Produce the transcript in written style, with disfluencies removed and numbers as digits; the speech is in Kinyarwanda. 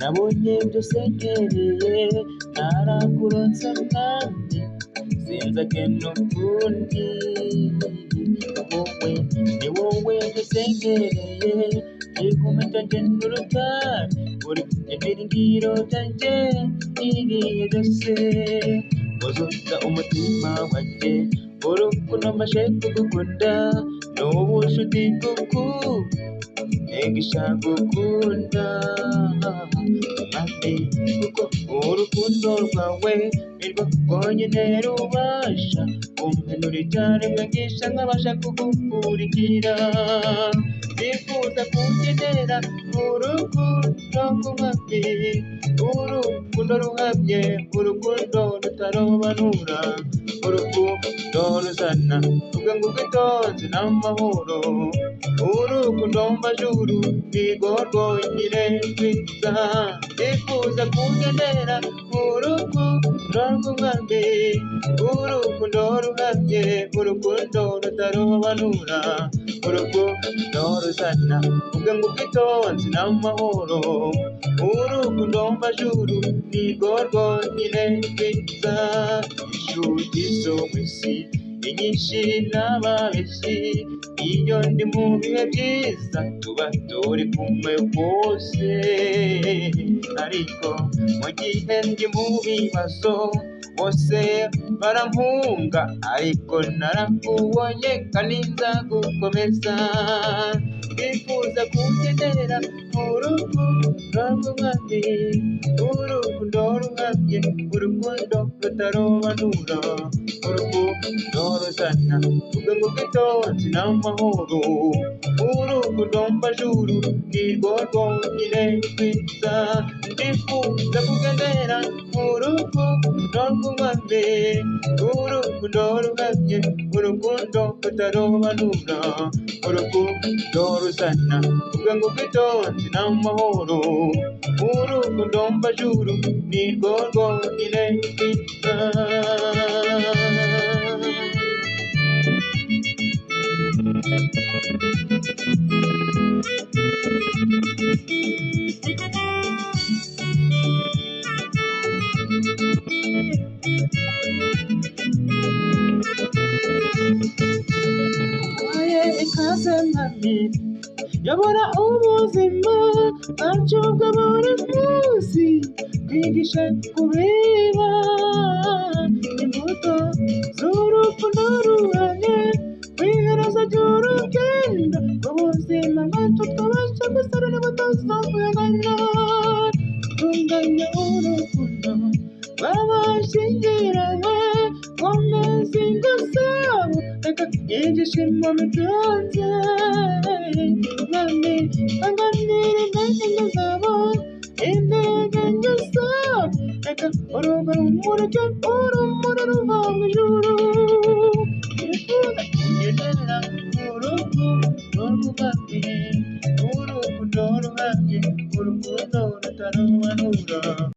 nabonye byose nkereye narakuronsa mwami sinzake n'ukundi wowe ni wowe byose nkereye igihome cyanjye n'urutare uri ibyiringiro byanjye ibihe byose wuzuza umutima wanjye urukundo mbashe kugukunda n'ubucuti egisha gukunda mwami kuko urukundo rwawe nirwo rwonyine rubasha kumpenura icyaremwe gisha nkabasha kugukurikira nifuza kugendera mu rukundo rw'umwami urukundo ruhamye urukundo rutarobanura urukundo ruzana ubwangu bw'itonzi n'amahoro urukundo mbajuru nirwo rwonyine rwiza nifuza kugendera mu rukundo rw'umwami urukundo ruhamye urukundo rutarobanura urukundo ruzana ubwangu bw'itonzi n'amahoro urukundo mbajuru nirwo rwonyine rwiza inshuti zo mw'isi inyinshi n'ababeshyi iyo ndi mu bihe byiza tuba turi kumwe bose ariko mu gihe ndi mu bibazo bose barampunga ariko narakubonye kandi nzagukomeza twifuza kugendera mu rukundo rw'umwami urukundo ruhamye urukundo rutarobanura urukundo ruzana ubwangu bw'itonzi n'amahoro urukundo mbajuru nirwo rwonyine rwiza ndifuza kugendera mu rukundo rw'umwami urukundo ruhamye urukundo rutarobanura urukundo ruzana ubwangu bw'itonzi n'amahoro urukundo mbajuru nirwo rwonyine rwiza ikaze mwami yobora ubuzima bwacu bwa buri munsi twigishe kubiba imbuto z'urukundo ruhamye kw'iherezo ry'urugendo rw'ubuzima bwacu twabasha gusarura imbuto zo kuyangana tunganya urukundo rw'abashyingiranywe komeza ingo zabo reka ibyishimo biganze mwami anganira intege zabo intege nke zabo reka urugo rumurike urumuri ruva mu ijuru